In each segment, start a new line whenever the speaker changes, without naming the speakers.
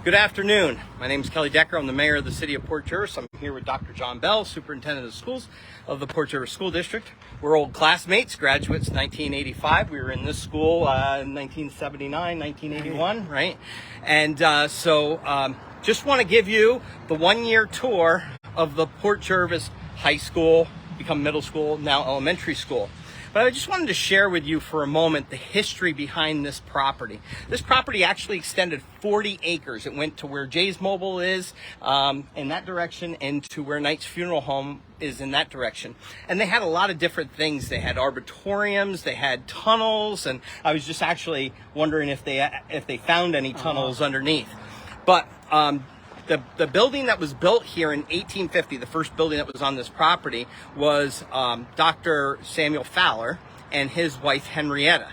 Good afternoon. My name is Kelly Decker. I'm the mayor of the city of Port Jervis. I'm here with Dr. John Bell, superintendent of schools of the Port Jervis School District. We're old classmates, graduates 1985. We were in this school in 1979, 1981, right? And just want to give you the one-year tour of the Port Jervis High School, become middle school, now elementary school. But I just wanted to share with you for a moment the history behind this property. This property actually extended 40 acres. It went to where Jay's Mobile is in that direction and to where Knight's Funeral Home is in that direction. And they had a lot of different things. They had arbitoriums, they had tunnels, and I was just actually wondering if they found any tunnels underneath. But the building that was built here in 1850, the first building that was on this property, was Dr. Samuel Fowler and his wife Henrietta.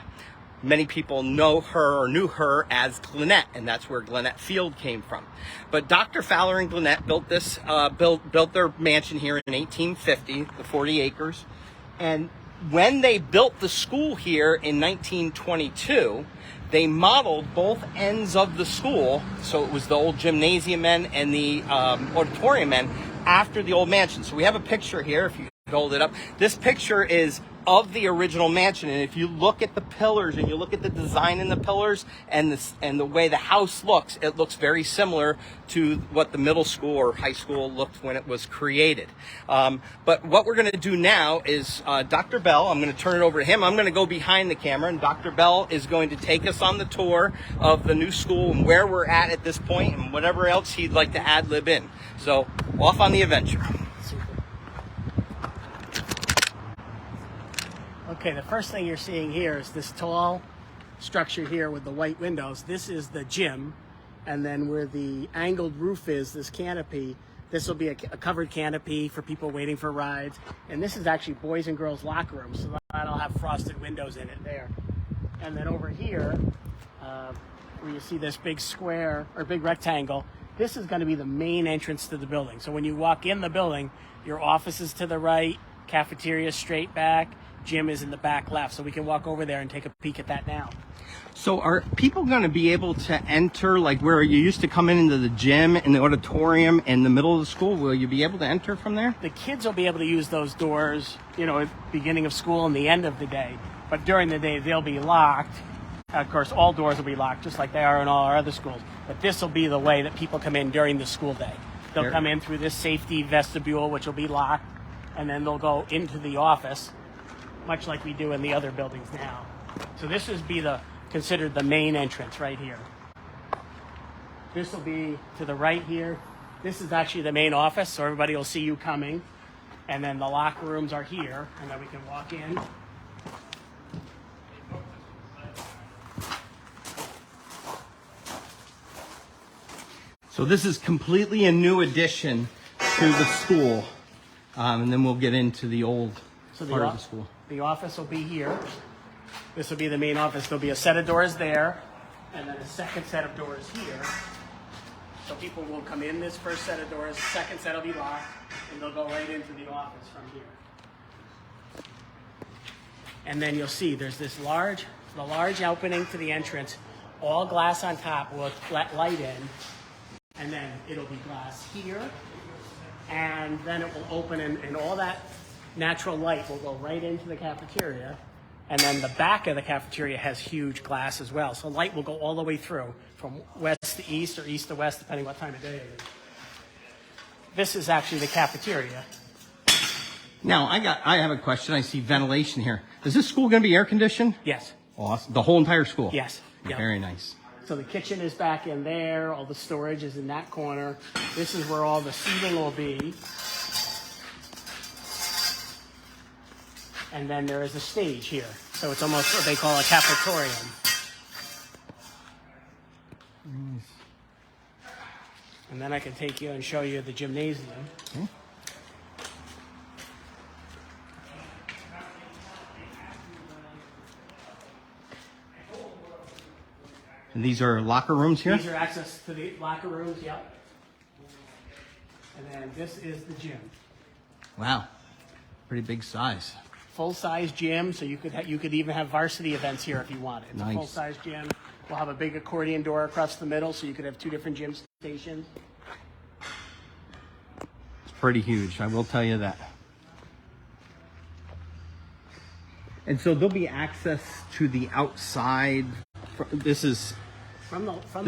Many people know her or knew her as Gwinnett, and that's where Gwinnett Field came from. But Dr. Fowler and Gwinnett built this built their mansion here in 1850, the 40 acres. And when they built the school here in 1922, they modeled both ends of the school, so it was the old gymnasium end and the auditorium end, after the old mansion. So we have a picture here, if you could hold it up. This picture is of the original mansion, and if you look at the pillars and you look at the design in the pillars and the way the house looks, it looks very similar to what the middle school or high school looked when it was created. But what we're going to do now is Dr. Bell, I'm going to turn it over to him. I'm going to go behind the camera, and Dr. Bell is going to take us on the tour of the new school and where we're at this point and whatever else he'd like to ad-lib in. So off on the adventure.
Okay, the first thing you're seeing here is this tall structure here with the white windows. This is the gym, and then where the angled roof is, this canopy, this will be a covered canopy for people waiting for rides. And this is actually boys and girls locker rooms, so that'll have frosted windows in it there. And then over here, where you see this big square or big rectangle, this is going to be the main entrance to the building. So when you walk in the building, your office is to the right, cafeteria straight back, gym is in the back left, so we can walk over there and take a peek at that now.
So are people going to be able to enter, like where you used to come into the gym and the auditorium in the middle of the school? Will you be able to enter from there?
The kids will be able to use those doors, at the beginning of school and the end of the day, but during the day they'll be locked. Of course, all doors will be locked, just like they are in all our other schools, but this will be the way that people come in during the school day. They'll come in through this safety vestibule, which will be locked, and then they'll go into the office, much like we do in the other buildings now. So this is considered the main entrance right here. This will be to the right here. This is actually the main office, so everybody will see you coming. And then the locker rooms are here, and then we can walk in.
So this is completely a new addition to the school, and then we'll get into the old part of the school.
The office will be here. This will be the main office. There'll be a set of doors there, and then a second set of doors here. So people will come in this first set of doors, second set will be locked, and they'll go right into the office from here. And then you'll see there's the large opening to the entrance, all glass on top with light in, and then it'll be glass here, and then it will open, and all that natural light will go right into the cafeteria, and then the back of the cafeteria has huge glass as well. So light will go all the way through from west to east or east to west, depending what time of day it is. This is actually the cafeteria.
Now, I have a question. I see ventilation here. Is this school going to be air conditioned?
Yes.
Awesome. The whole entire school?
Yes. Yep.
Very nice.
So the kitchen is back in there. All the storage is in that corner. This is where all the seating will be. And then there is a stage here. So it's almost what they call a cafetorium. Nice. And then I can take you and show you the gymnasium. Okay.
And these are locker rooms here?
These are access to the locker rooms, yep. And then this is the gym.
Wow. Pretty big size.
Full-size gym, so you could even have varsity events here if you wanted. It's
nice.
A full-size gym. We'll have a big accordion door across the middle, so you could have 2 different gym stations.
It's pretty huge, I will tell you that. And so there'll be access to the outside. This is an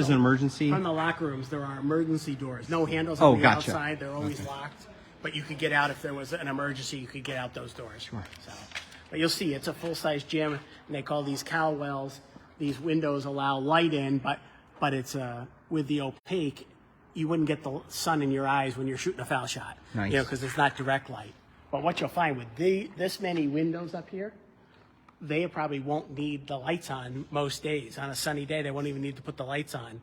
emergency?
From the locker rooms, there are emergency doors. No handles
Oh,
on the
gotcha.
outside. They're always locked. But you could get out if there was an emergency. You could get out those doors.
Sure.
So, but you'll see, it's a full-size gym, and they call these cowl wells. These windows allow light in, but it's with the opaque, you wouldn't get the sun in your eyes when you're shooting a foul shot.
Nice.
You know, because it's not direct light. But what you'll find with this many windows up here, they probably won't need the lights on most days. On a sunny day, they won't even need to put the lights on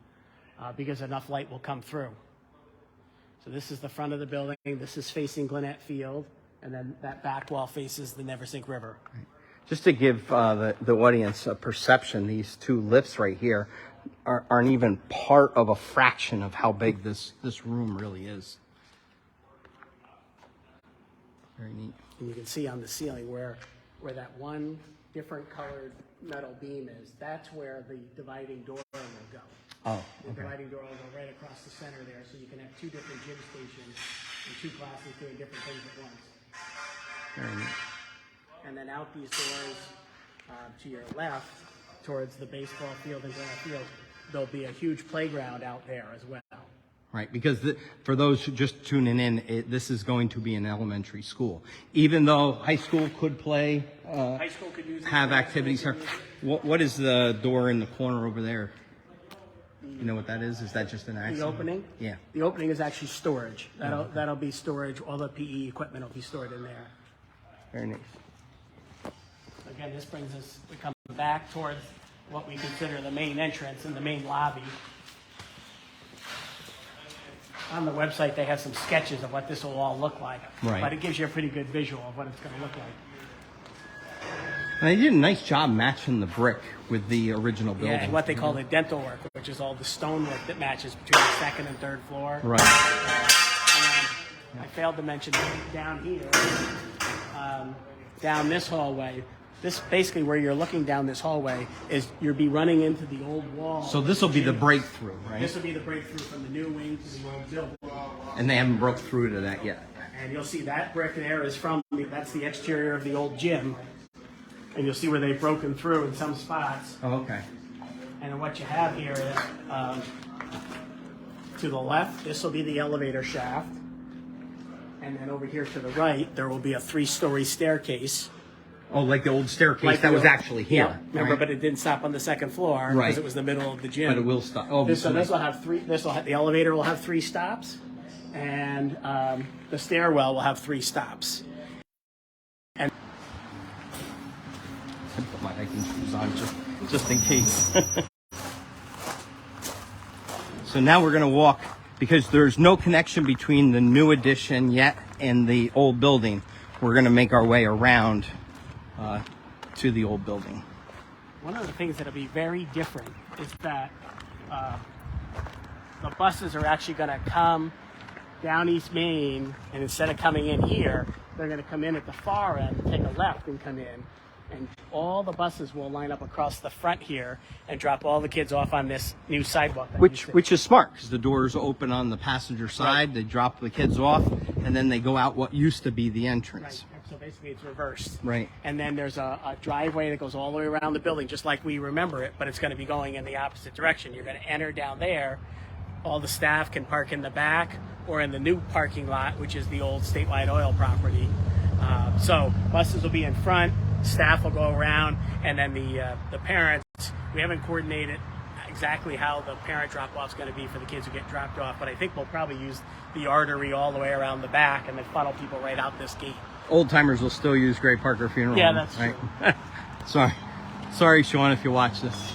because enough light will come through. So this is the front of the building. This is facing Gwinnett Field, and then that back wall faces the Neversink River.
Just to give the audience a perception, these 2 lifts right here aren't even part of a fraction of how big this room really is. Very neat.
And you can see on the ceiling where that one different colored metal beam is. That's where the dividing door will go.
Oh,
The
okay.
dividing door will go right across the center there, so you can have 2 different gym stations and 2 classes doing different things at once.
Very neat.
And then out these doors to your left, towards the baseball field and Gwinnett Field, there'll be a huge playground out there as well.
Right, because for those who just tuning in, this is going to be an elementary school. Even though high school could play,
High school could use it.
have activities here. What is the door in the corner over there? You know what that is? Is that just an accident?
The opening?
Yeah.
The opening is actually storage. That'll be storage. All the PE equipment will be stored in there.
Very nice.
Again, this brings us, we come back towards what we consider the main entrance and the main lobby. On the website, they have some sketches of what this will all look like.
Right.
But it gives you a pretty good visual of what it's going to look like.
And they did a nice job matching the brick with the original building.
Yeah, and what they call the dental work, which is all the stonework that matches between the 2nd and 3rd floor.
Right.
And then I failed to mention down here, down this hallway. This basically where you're looking down this hallway is you'll be running into the old wall.
So this will be the breakthrough, right?
This will be the breakthrough from the new wing to the old building.
And they haven't broke through to that yet.
And you'll see that brick there is that's the exterior of the old gym. And you'll see where they've broken through in some spots.
Oh, okay.
And then what you have here is, to the left, this will be the elevator shaft. And then over here to the right, there will be a 3-story staircase.
Oh, like the old staircase
Like
that
the
was
old-
actually here.
Yeah, remember,
right?
but it didn't stop on the 2nd floor
Right.
because it was the middle of the gym.
But it will stop. Oh,
So this will have 3. The elevator will have 3 stops, and the stairwell will have 3 stops. And
I put my hiking shoes on just in case. So now we're going to walk, because there's no connection between the new addition yet and the old building. We're going to make our way around to the old building.
one of the things that'll be very different is that the buses are actually going to come down East Main, and instead of coming in here, they're going to come in at the far end, take a left, and come in. And all the buses will line up across the front here and drop all the kids off on this new sidewalk. that you see.
Which is smart, because the doors open on the passenger side.
Right.
They drop the kids off, and then they go out what used to be the entrance.
Right. So basically it's reversed.
Right.
And then there's a driveway that goes all the way around the building, just like we remember it, but it's going to be going in the opposite direction. You're going to enter down there. All the staff can park in the back or in the new parking lot, which is the old Statewide Oil property. So buses will be in front, staff will go around, and then the parents, we haven't coordinated exactly how the parent drop-off is going to be for the kids who get dropped off, but I think we'll probably use the artery all the way around the back and then funnel people right out this gate.
Old timers will still use Gray Parker Funeral
Yeah,
Home,
that's
right? Sorry, Sean, if you watch this.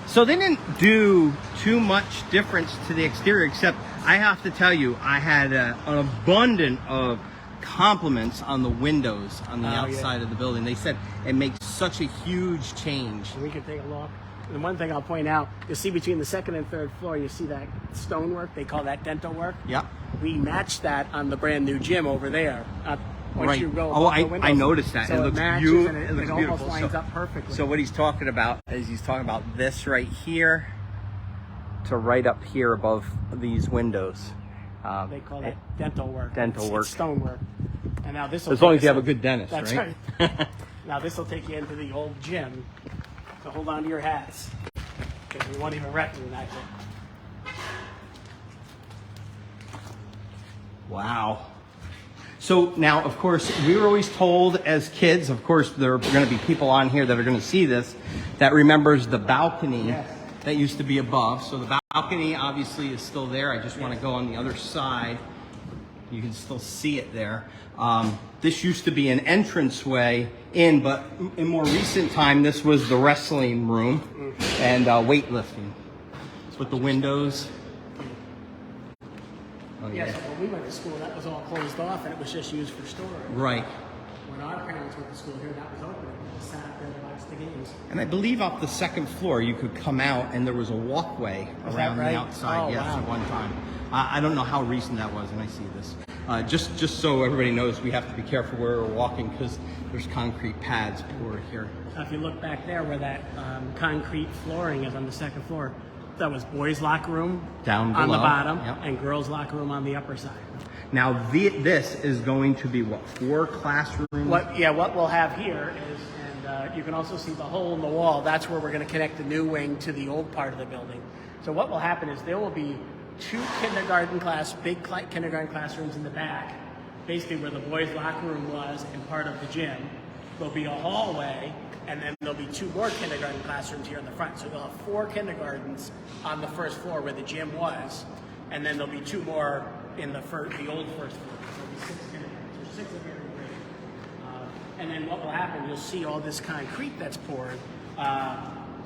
So they didn't do too much difference to the exterior, except I have to tell you, I had an abundance of compliments on the windows on the outside of the building. They said it makes such a huge change.
We can take a look. And one thing I'll point out, you'll see between the second and third floor, you see that stonework, they call that dental work.
Yeah.
We matched that on the brand new gym over there. once
right.
you go
Oh,
above the windows.
I noticed that.
So
It looks
matches
beautiful.
and
It looks
almost
beautiful.
lines
So-
up perfectly.
So what he's talking about is he's talking about this right here to right up here above these windows.
They call it dental work.
Dental work.
It's stone work. And now this will
As long as you have a good dentist,
That's
right?
right. Now this will take you into the old gym. So hold on to your hats, because we won't even recognize it.
Wow. So now, of course, we were always told as kids, of course, there are going to be people on here that are going to see this, that remembers the balcony
Yes.
that used to be above. So the balcony obviously is still there. I just want to go on the other side. You can still see it there. This used to be an entranceway in, but in more recent time, this was the wrestling room and weightlifting. It's with the windows. Oh,
Yeah, so when we went to school, that was all closed off and it was just used for storage.
Right.
When our parents went to school here, that was open. And we just sat up there and watched the games.
And I believe off the second floor, you could come out and there was a walkway
Is that
around
right?
the outside.
Oh,
Yes,
wow.
at one time. I don't know how recent that was, and I see this. Just so everybody knows, we have to be careful where we're walking because there's concrete pads poured here.
Now, if you look back there where that concrete flooring is on the second floor, that was boys' locker room
Down
on the
below.
bottom
Yep.
and girls' locker room on the upper side.
Now, this is going to be what, 4 classrooms?
What we'll have here is, and you can also see the hole in the wall. That's where we're going to connect the new wing to the old part of the building. So what will happen is there will be 2 big kindergarten classrooms in the back, basically where the boys' locker room was and part of the gym. There'll be a hallway, and then there'll be 2 more kindergarten classrooms here in the front. So you'll have 4 kindergartens on the first floor where the gym was, and then there'll be 2 more in the old first floor. So there'll be 6 kindergartens. There's 6 of every grade. And then what will happen, you'll see all this concrete that's poured.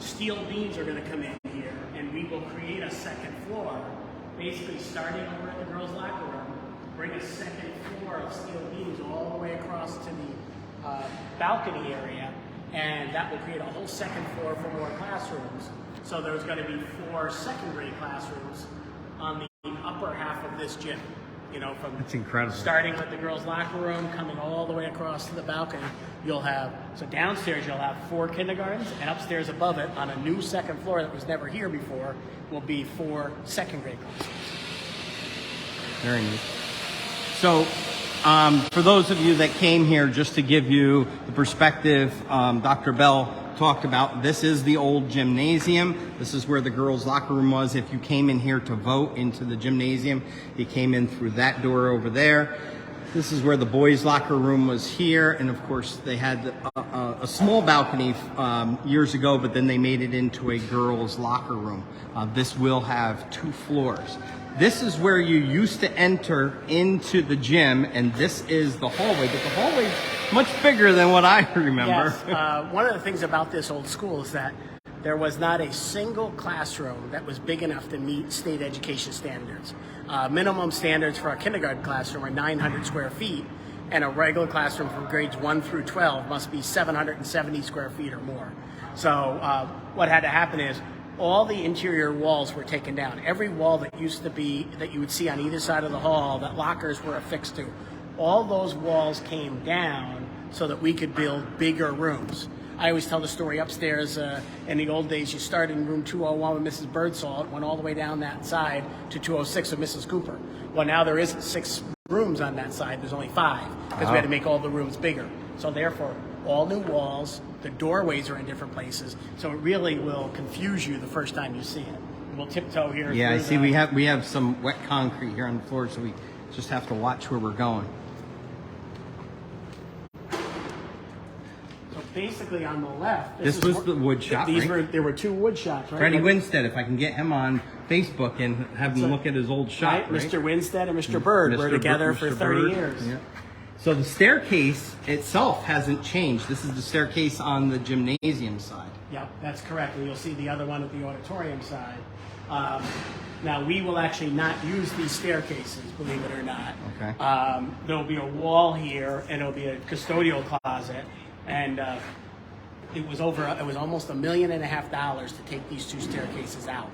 Steel beams are going to come in here, and we will create a second floor, basically starting over at the girls' locker room, bring a second floor of steel beams all the way across to the balcony area, and that will create a whole second floor for more classrooms. So there's going to be 4 second grade classrooms on the upper half of this gym. You know, from
That's incredible.
starting with the girls' locker room, coming all the way across to the balcony, you'll have, so downstairs you'll have 4 kindergartens, and upstairs above it, on a new second floor that was never here before, will be 4 second grade classes.
Very neat. So, for those of you that came here, just to give you the perspective, Dr. Bell talked about, this is the old gymnasium. This is where the girls' locker room was. If you came in here to vote into the gymnasium, you came in through that door over there. This is where the boys' locker room was here. And of course, they had a small balcony years ago, but then they made it into a girls' locker room. This will have 2 floors. This is where you used to enter into the gym, and this is the hallway, but the hallway's much bigger than what I remember.
Yes, one of the things about this old school is that there was not a single classroom that was big enough to meet state education standards. Minimum standards for a kindergarten classroom are 900 square feet, and a regular classroom from grades 1 through 12 must be 770 square feet or more. So what had to happen is all the interior walls were taken down. Every wall that used to be, that you would see on either side of the hall that lockers were affixed to, all those walls came down so that we could build bigger rooms. I always tell the story upstairs, in the old days, you started in room 201 with Mrs. Birdsall, it went all the way down that side to 206 with Mrs. Cooper. Well, now there isn't 6 rooms on that side, there's only 5, because we had to make all the rooms bigger. So therefore, all new walls, the doorways are in different places, so it really will confuse you the first time you see it. We'll tiptoe here.
Yeah, I see we have some wet concrete here on the floor, so we just have to watch where we're going.
So basically on the left,
This was the wood shop, right?
There were 2 wood shops, right?
Freddie Winstead, if I can get him on Facebook and have him look at his old shop, right?
Mr. Winstead and Mr. Bird were together for 30 years.
Yeah. So the staircase itself hasn't changed. This is the staircase on the gymnasium side.
Yep, that's correct. And you'll see the other one at the auditorium side. Now, we will actually not use these staircases, believe it or not.
Okay.
There'll be a wall here, and it'll be a custodial closet. And it was almost $1.5 million to take these 2 staircases out.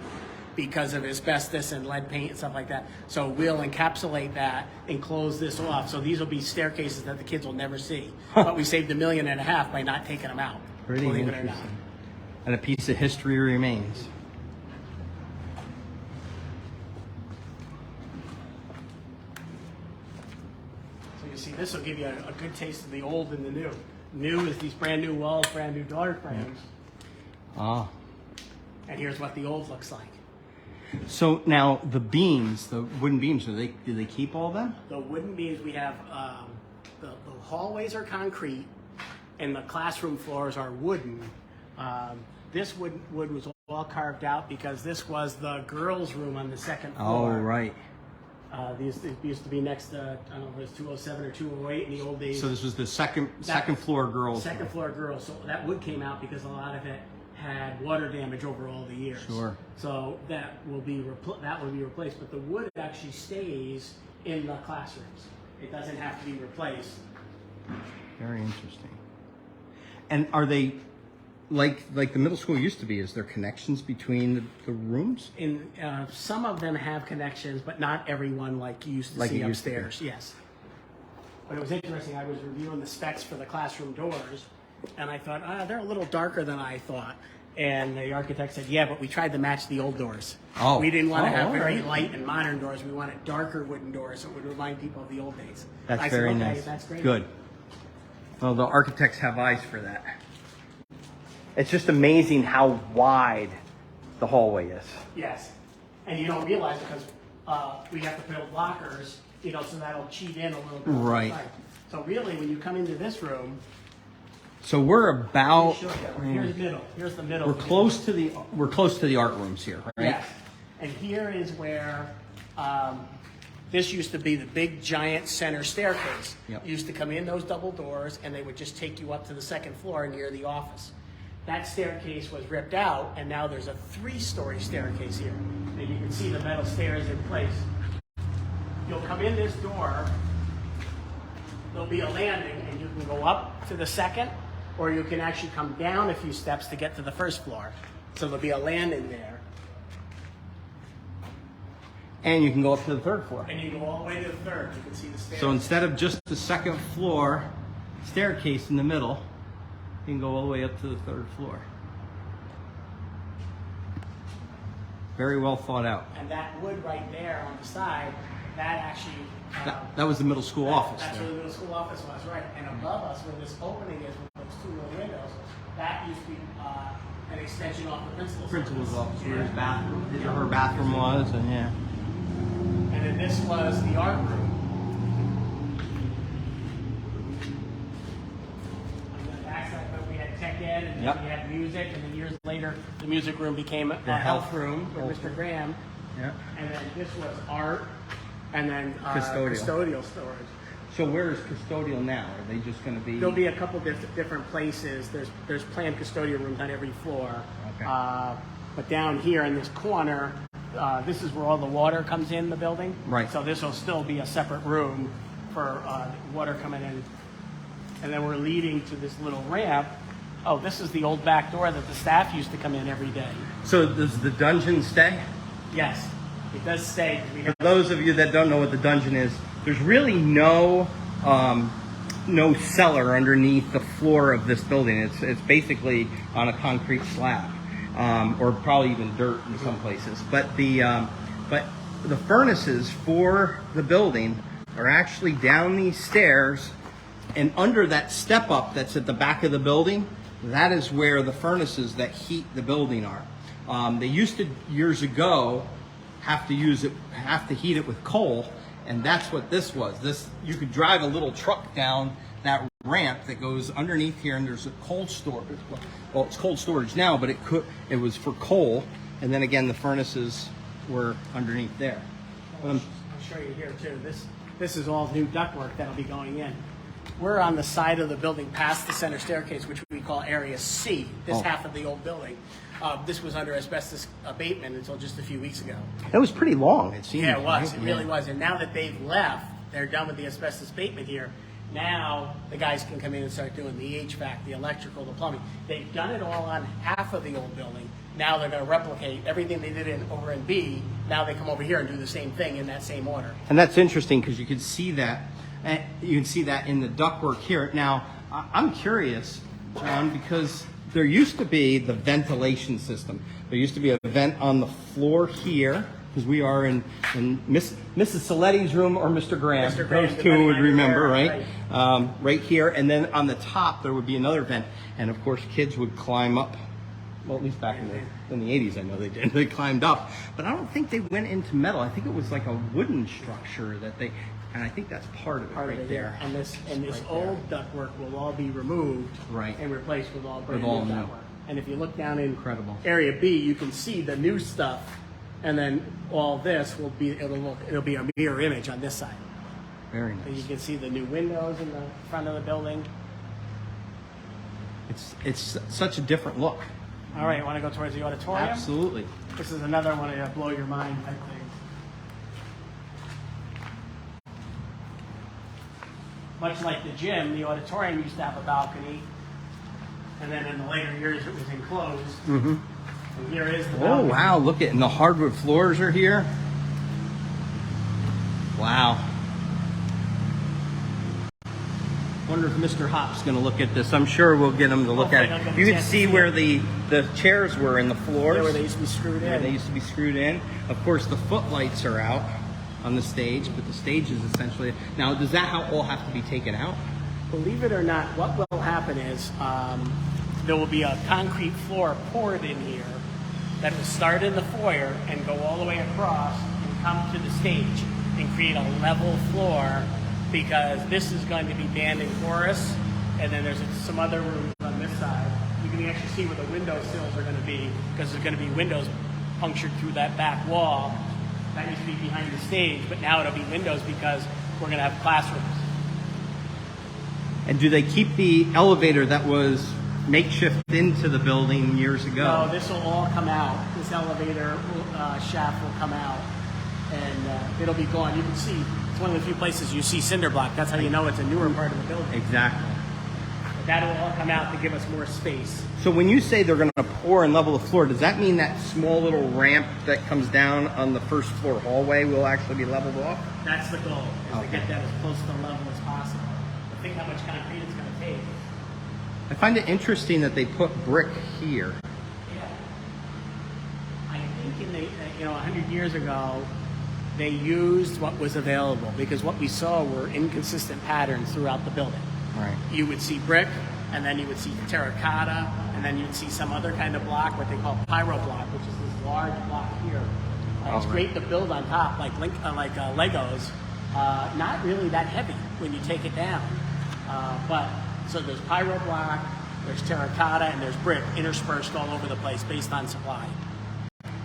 because of asbestos and lead paint and stuff like that. So we'll encapsulate that and close this off. So these will be staircases that the kids will never see. But we saved $1.5 million by not taking them out.
Pretty
believe it or
interesting.
not.
And a piece of history remains.
So you see, this will give you a good taste of the old and the new. New is these brand new walls, brand new door frames.
Ah.
And here's what the old looks like.
So now the beams, the wooden beams, do they keep all them?
The wooden beams, we have, the hallways are concrete and the classroom floors are wooden. This wood was all carved out because this was the girls' room on the second floor.
Oh, right.
These used to be next to, I don't know if it was 207 or 208 in the old days.
So this was the second floor girls.
Second floor girls. So that wood came out because a lot of it had water damage over all the years.
Sure.
So that will be replaced, but the wood actually stays in the classrooms. It doesn't have to be replaced.
Very interesting. And are they like the middle school used to be? Is there connections between the rooms?
In some of them have connections, but not everyone like you used to see upstairs. Yes. But it was interesting. I was reviewing the specs for the classroom doors, and I thought, they're a little darker than I thought. And the architect said, yeah, but we tried to match the old doors.
Oh.
We didn't want to have
all
very
right.
light and modern doors. We wanted darker wooden doors so it would remind people of the old days.
That's
I said,
very
okay,
nice.
That's great.
Good. Well, the architects have eyes for that. It's just amazing how wide the hallway is.
Yes. And you don't realize it because we have to build lockers, so that'll cheat in a little bit.
Right.
So really, when you come into this room,
So we're about
here's middle. Here's the middle.
we're close to the art rooms here, right?
Yes. And here is where this used to be the big giant center staircase.
Yep.
You used to come in those double doors and they would just take you up to the second floor near the office. That staircase was ripped out and now there's a 3-story staircase here. And you can see the metal stairs in place. You'll come in this door, there'll be a landing and you can go up to the second, or you can actually come down a few steps to get to the first floor. So there'll be a landing there.
And you can go up to the third floor.
And you go all the way to the third. You can see the stairs.
So instead of just the second floor staircase in the middle, you can go all the way up to the third floor. Very well thought out.
And that wood right there on the side, that actually...
That was the middle school office
That's
there.
where the middle school office was, right. And above us, where this opening is with those 2 little windows, that used to be an extension off the
Principal's office, where his
Yeah.
bathroom, his or her bathroom was, and yeah.
And then this was the art room. On the backside, but we had tech ed, and then
Yep.
we had music, and then years later, the music room became a health room with Mr. Graham.
Yeah.
And then this was art, and then
Custodial.
custodial storage.
So where is custodial now? Are they just going to be?
There'll be a couple different places. There's planned custodial rooms on every floor.
Okay.
But down here in this corner, this is where all the water comes in the building.
Right.
So this will still be a separate room for water coming in. And then we're leading to this little ramp. Oh, this is the old back door that the staff used to come in every day.
So does the dungeon stay?
Yes, it does stay.
For those of you that don't know what the dungeon is, there's really no cellar underneath the floor of this building. It's basically on a concrete slab, or probably even dirt in some places. But the furnaces for the building are actually down these stairs, and under that step up that's at the back of the building, that is where the furnaces that heat the building are. They used to years ago have to heat it with coal, and that's what this was. You could drive a little truck down that ramp that goes underneath here, and there's a cold storage. Well, it's cold storage now, but it was for coal, and then again the furnaces were underneath there.
I'll show you here too. This is all new ductwork that'll be going in. We're on the side of the building past the center staircase, which we call Area C, this half of the old building. This was under asbestos abatement until just a few weeks ago.
It was pretty long, it seemed.
Yeah, it was.
Right?
It really was. And now that they've left, they're done with the asbestos abatement here. Now the guys can come in and start doing the HVAC, the electrical, the plumbing. They've done it all on half of the old building. Now they're going to replicate everything they did over in B. Now they come over here and do the same thing in that same order.
And that's interesting because you can see that. You can see that in the ductwork here. Now, I'm curious, John, because there used to be the ventilation system. There used to be a vent on the floor here, because we are in Mrs. Saletti's room or Mr. Graham.
Mr. Graham,
those two would remember,
right?
Right here, and then on the top there would be another vent, and of course kids would climb up. Well, at least back in the 80s, I know they did. They climbed up, but I don't think they went into metal. I think it was like a wooden structure that they, and I think that's part of it right there.
And this old ductwork will all be removed,
right,
and replaced with all brand new ductwork. And if you look down in Area B, you can see the new stuff, and then all this will be it'll be a mirror image on this side.
Very nice.
So you can see the new windows in the front of the building.
It's such a different look.
All right, you want to go towards the auditorium?
Absolutely.
This is another one of the blow your mind type things. Much like the gym, the auditorium used to have a balcony, and then in the later years it was enclosed. Mm-hmm. And here is the balcony.
Oh wow! Look at, and the hardwood floors are here. Wow. Wonder if Mr. Hop's going to look at this. I'm sure we'll get him to look at it. You can see where the chairs were in the floors.
Yeah, where they used to be screwed in.
Where they used to be screwed in. Of course, the footlights are out on the stage, but the stage is essentially... Now, does that all have to be taken out?
Believe it or not, what will happen is there will be a concrete floor poured in here that will start in the foyer and go all the way across and come to the stage and create a level floor, because this is going to be band and chorus, and then there's some other rooms on this side. You can actually see where the window sills are going to be, because there's going to be windows punctured through that back wall. That used to be behind the stage, but now it'll be windows because we're going to have classrooms.
And do they keep the elevator that was makeshift into the building years ago?
No, this will all come out. This elevator shaft will come out, and it'll be gone. You can see, it's one of the few places you see cinder block. That's how you know it's a newer part of the building.
Exactly.
But that'll all come out to give us more space.
So when you say they're going to pour and level the floor, does that mean that small little ramp that comes down on the first floor hallway will actually be leveled off?
That's the goal, is to get that as close to the level as possible. But think how much concrete it's going to take.
I find it interesting that they put brick here.
Yeah. I think in the 100 years ago, they used what was available, because what we saw were inconsistent patterns throughout the building.
Right.
You would see brick, and then you would see terracotta, and then you'd see some other kind of block, what they call pyro block, which is this large block here. It's great to build on top, like Legos. Not really that heavy when you take it down. So there's pyro block, there's terracotta, and there's brick interspersed all over the place based on supply.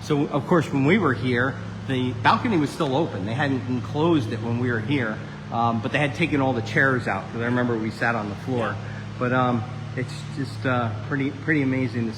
So, of course, when we were here, the balcony was still open. They hadn't enclosed it when we were here, but they had taken all the chairs out, because I remember we sat on the floor.
Yeah.
But it's just pretty amazing to